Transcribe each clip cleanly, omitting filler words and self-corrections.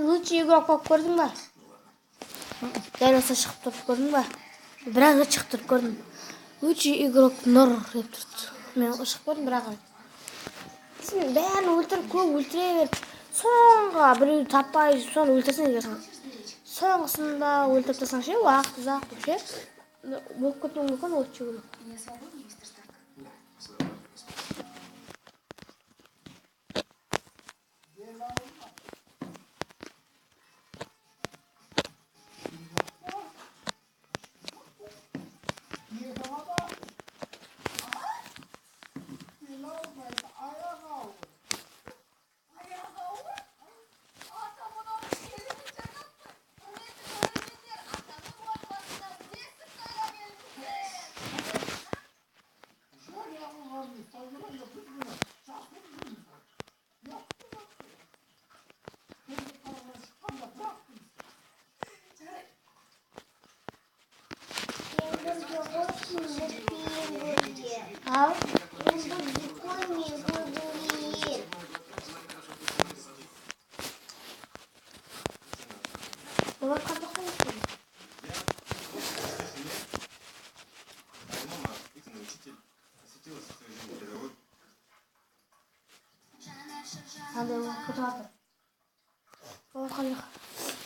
Лучше игрок болып көрдің ба? Дәл осы шығып тұрып көрдің ба? Бірақ шығып тұрып көрдім. Лучше игрок нұр деп тұрды. Мен шығып көрдім бірақ. Сен бәрін өлтіріп, көп өлтіре беріп, соңға біреуді таппай, соны өлтірсең егерсің. Соңғысында өлтіріп тастасаң ше, уақыт ұзақ деп ше. Болып кетуі мүмкін лучше игрок.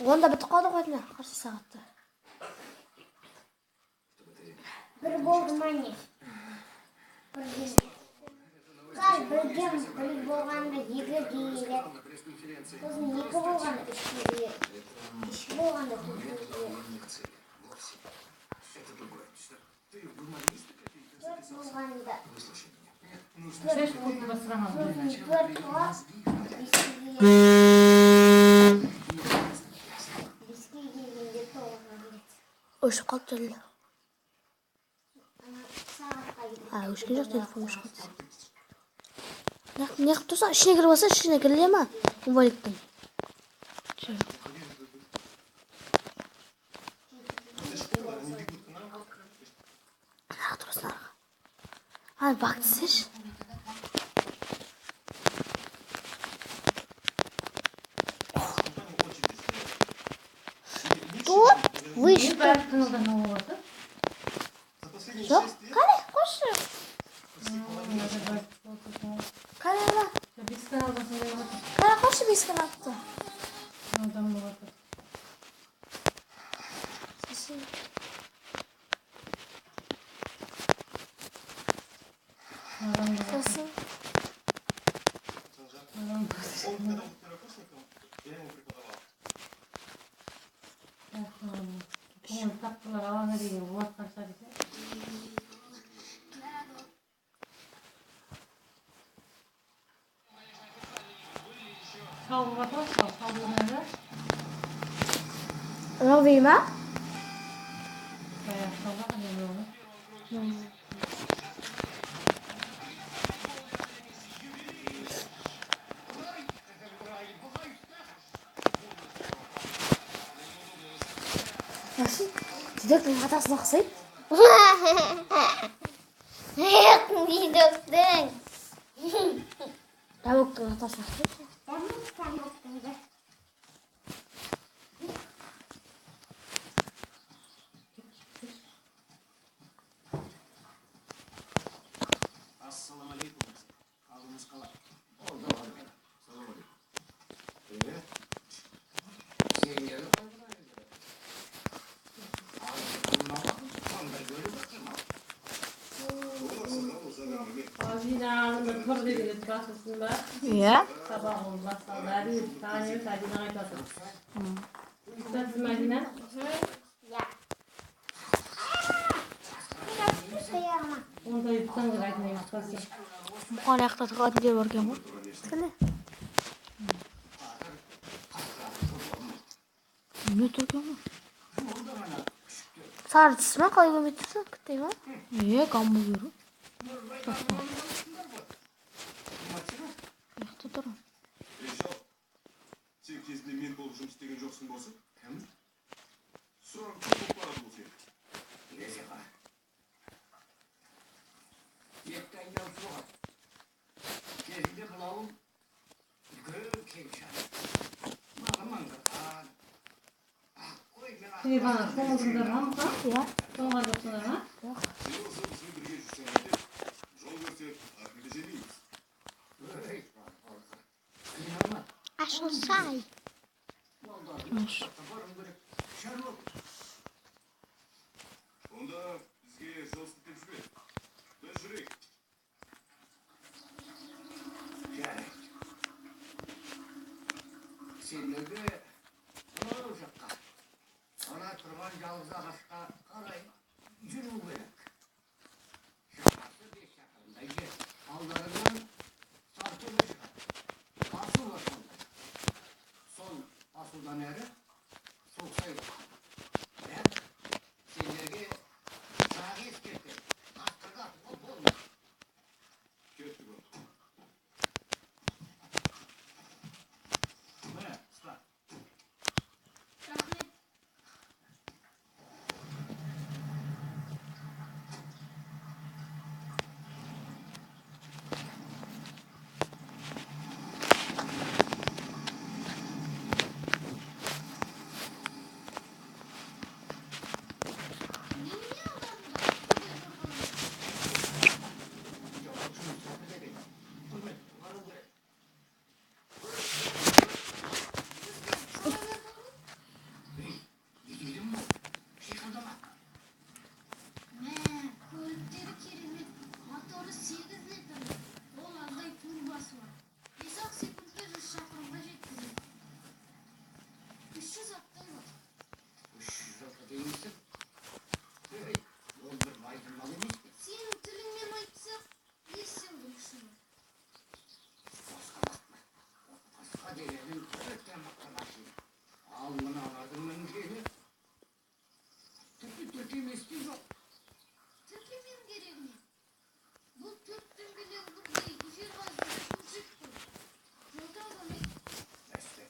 Онда бітіп қалды ғой әділі, қарсы сағатты. Бір болды мане. Бірден бір болғанда екі дейілет. Сосын екі болғанда үш дейілет. Үш болғанда төрт дейілет. Төрт болғанда. Төрт Өшіп қалды әлі. Өшкен жоқ, телефон өшіп қалды. Не қып тұрсаң, ішіне кіріп алса, ішіне кіріле ма? Инвалидтің. Аға тұрсын аға. Бақ тізсеш. Тут выше. Жоқ, қалай, қошы. Қалай ала? Қалай қошы бес каналды. Сосын. Новый ма? Masih? Tidak di atas maksud? Gidiyorsun. Tavuk di atas maksud? Assalamualaikum. Aldığınız kalan. Oldu oldu. Selamünaleyküm. Sen gelin. Ağzıyla kır dedi başlasında Iya. sabah olmazsa dari tane tadi naik atas. Kita semajina Ya. Sayama. onda yuttan gerak ne yapası. Bu qani ayaqda turgan deb o'rgan bu. Qani? Ne turgan bu? Sarısı mı qalay bo'lmaydi? Kutaymi? Yo'q, qanday yurib. Ayaqda turam. Сен кезінде мен болып жұмыс істеген жоқсың болсын? Кім? Сұрағым көп болып барады бұл сенің. Несі ға? Етті айналып соғады. Кезінде бұл ауыл үлкен кең шар. Маңғы қой мен Şimdi bana soğudunlar mı? Iya. Soğudunlar mı? сен осы бізбен бірге жүрсең деп жол көрсек ақыңды жемейміз. Қиналма. Aşıl say. Онда бізге жол сілтеп жүрейік. Біз жүрейік. Жарайды. Сендерге анау жаққа, ана тұрған жалғыз ағашқа қарай жүру керек. Шақасы 5 шақырымдай жер. Алдарынан Сарытөбе шығады. Асу бар сонда. Сол асудан әрі Суықсай бар. Бірақ сендерге жағы ескертпе. Аттарға атуға болмайды. Кеттік онда. Міне, ұста. Kuvvetleri keremет. Motoru 8 litre. Ол андай турбасы бар. 5 секундта 100 шақырымға жеткізеді. 300 аттай бар. 300 атқа деймісің? Ей, ол бір майдың мал емес пе? Сенің тіліңмен айтсақ, естен күші бар. Басқа bakma. Басқа дегенің өте мықты машина. Ал мыналардың мінгені тіпті емес пе жоқ. Тіркемен керек не? Бұл 4 дөңгелек бірдей жер қазды көшіп тұр. Жолда адам ет. Бәсте.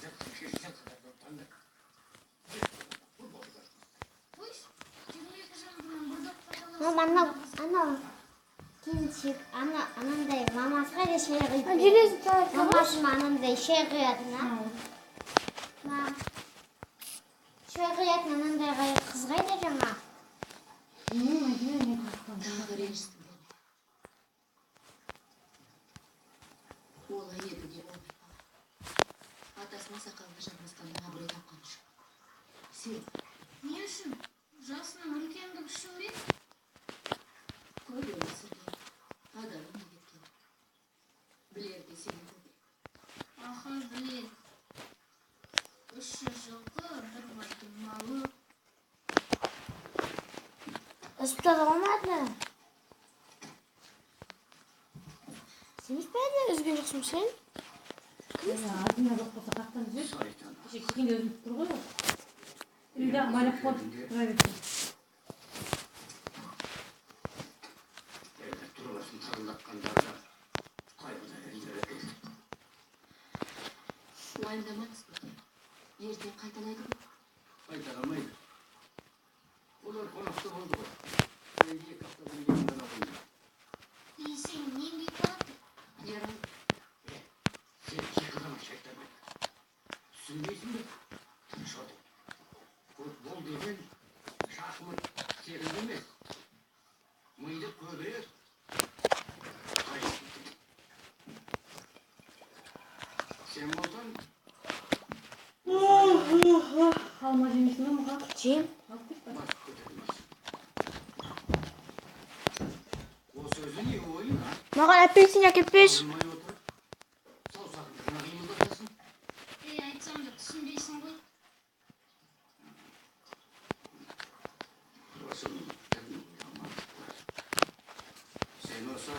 Жұрттың шешкен қадar отанды. Бұл болды. Қойш, 22 жандының бір доқтағаны... Анау келіншек анандай мамасына да шай құйып Железі тауып. мамасына анандай шай құятын шай құятын анандай қыз қайда жаңа Ол әйелі де болып атасына сақалға жармасқанда абырой тапқан жоқ. Сен Не үшін? Жасының үлкендік үшін бе? көп өмір сүрген, адамын кеткен. Білерде сенің көп. Аха, біледі. 300 жылқы, бір байдың малы. Hospital olmadı. Sen hiç beğendin üzgün yoksun sen. Ya adına yok olsa kalktan düzelt. Шайтан. İşte kikin gözünü tutur koyuyor. Үйde байлап қойдық. Тұра берсін. Evde durulasın sarılatkanlarda kaybına elleri. Уайымдамаңыз беке. Ертең қайталайды ғой. Kaytaраmaydı. Ular konakta oldu bu. Evde kaptadan yanından alındı. ей сен нең бүйтіп қалады Яран, Sen iki kızama şeytanı. Sünneysin mi? Tыныş ol. Futbol degen şahmat serinde emez. Mıydık köylüye. Hayır. Sen olsan Алма жемейсің бе мұға? Жейм. Алып кет бар. bas kötülmez. O sözü niye oyun ha? Маған апельсин әкеліп берші. Almaya oturup саусағын қимылдатасың. ей айтсам да түсінбейсің ғой Sen olsa